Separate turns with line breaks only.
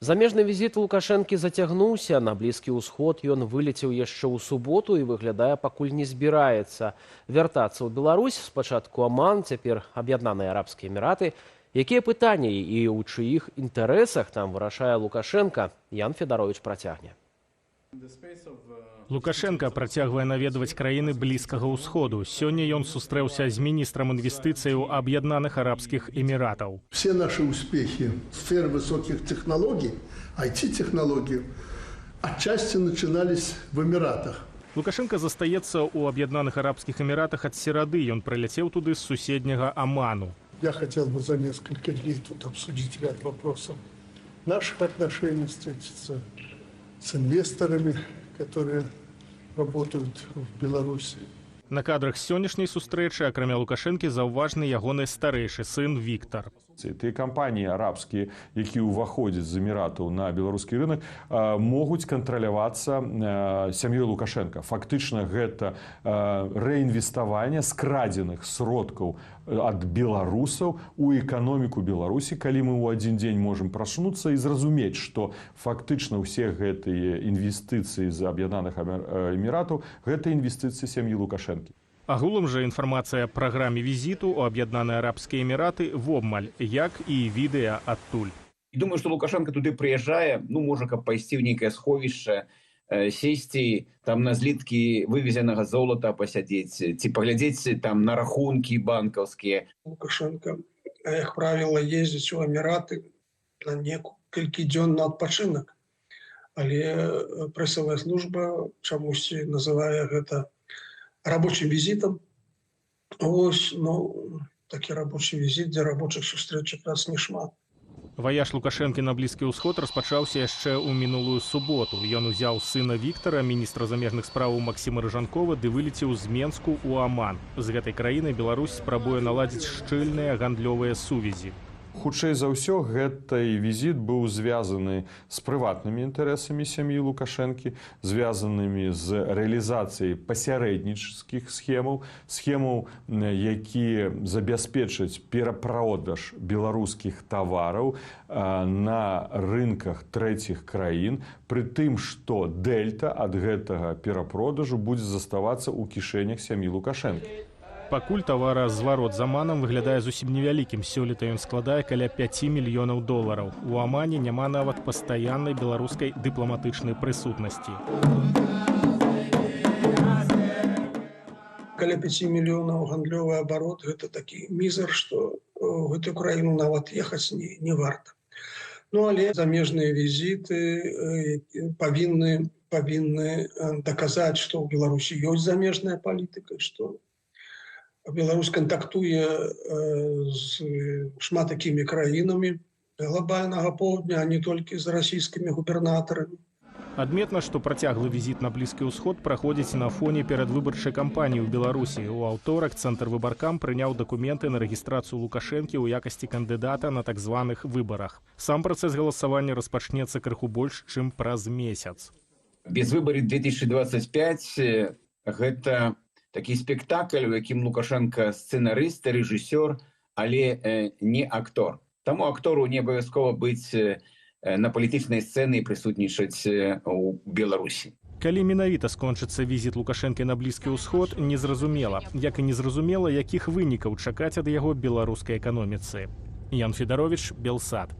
Замежны візіт Лукашэнкі зацягнуўся. На Блізкі ўсход ён вылецеў яшчэ ў суботу і выглядае, пакуль не збіраецца вяртацца ў Беларусь. Спачатку Аман, цяпер Аб'яднаныя Арабскія Эміраты. Якія пытанні і ў чыіх інтарэсах там вырашае Лукашенка, Ян Федарович працягне.
Лукашенко працягвае наведваць краіны Блізкага ўсходу. Сёння ён сустрэўся з міністрам інвестыцыяў Аб'яднаных Арабскіх Эміратаў.
Все наши успехи в сфере высоких технологий, IT-технологий, отчасти начинались в Эмиратах.
Лукашенко застаецца ў Аб'яднаных Арабскіх Эміратах ад серады. Ён прыляцеў туды з суседняга Аману.
Я хотел бы за несколько дней тут обсудить ряд вопросов наших отношений, встретиться с инвесторами, которые работают в Беларуси.
На кадрах сённяшняй сустрэчы, акрамя Лукашэнкі, заўважны ягоны старэйшы сын Віктор.
Тыя кампаніі арабскія, які ўваходзяць з эміратаў на беларускі рынок, могуць кантралявацца сям'ёй Лукашенка. Фактычна гэта рэінвеставанне скрадзеных сродкаў ад беларусаў у эканоміку Беларусі, калі мы ў адзін дзень можам праснуцца і зразумець, што фактычна ўсе гэтыя інвестыцыі з Аб'яднаных Эміратаў гэта інвестыцыі сям'і Лукашэнкі.
Агулам жа інфармацыя аб праграме візіту ў Аб'яднаныя Арабскія Эміраты вобмаль, як і відэа адтуль.
Думаю, што Лукашенко туды прыязджае, можа, каб пайсці ў нейкае сховішча, сесці там на зліткі вывезенага золата пасядзець, ці паглядзець там на рахункі банкаўскія.
Лукашенко, як правіла, ездзіць у Эміраты на некалькі дзён на адпачынак. Але прэсавая служба чамусьці называе гэта рабочим визитом. Такі рабочий визит, дзе рабочих сустрэч якраз не шмат.
Ваяж Лукашэнкі на Блізкі ўсход распачаўся яшчэ ў мінулую суботу. Ён узяў сына Віктара, міністра замежных спраў Максіма Рыжанкова, ды вылецеў з Менску ў Аман. З гэтай краінай Беларусь спрабуе наладзіць шчыльныя гандлёвыя сувязі.
Хутчэй за ўсё, гэты візіт быў звязаны з прыватнымі інтарэсамі сям'і Лукашэнкі, звязанымі з рэалізацыяй пасярэднічскіх схемаў, якія забяспечаць перапродаж беларускіх тавараў на рынках трэціх краін, пры тым, што дэльта ад гэтага перапродажу будзе заставацца ў кішэнях сям'і Лукашэнкі.
Пакуль таваразварот з Аманам выглядае зусім невялікім. Сёлета ён складае каля 5 мільёнаў долараў. У Амане няма нават пастаяннай беларускай дыпламатычнай прысутнасці.
Каля 5 мільёнаў гандлёвы абарот, гэта такі мізар, што ў гэтую краіну нават ехаць не варта. Але замежныя візіты павінны даказаць, што ў Беларусі ёсць замежная палітыка, што Беларусь кантактуе з шмат такімі краінамі глобальнага поўдня, а не толькі з расійскімі губернатарамі.
Адметна, што працяглы візіт на Блізкі ўсход праходзіць на фоне перадвыбарчай кампаніі ў Беларусі. У аўторак Цэнтр выбаркам прыняў дакументы на рэгістрацыю Лукашэнкі ў якасці кандыдата на так званых выбарах. Сам працэс галасавання распачнецца крыху больш, чым праз месяц.
Без выбарів 2025 гэта такі спектакль, у якім Лукашенко сцэнарыст, рэжысёр, але не актор. Таму актору не абавязкова быць на палітычнай сцэне і прысутнічаць у Беларусі.
Калі менавіта скончыцца візіт Лукашэнкі на Блізкі ўсход, незразумела. Як і незразумела, якіх вынікаў чакаць ад яго беларускай эканоміцы. Ян Федарович, Белсат.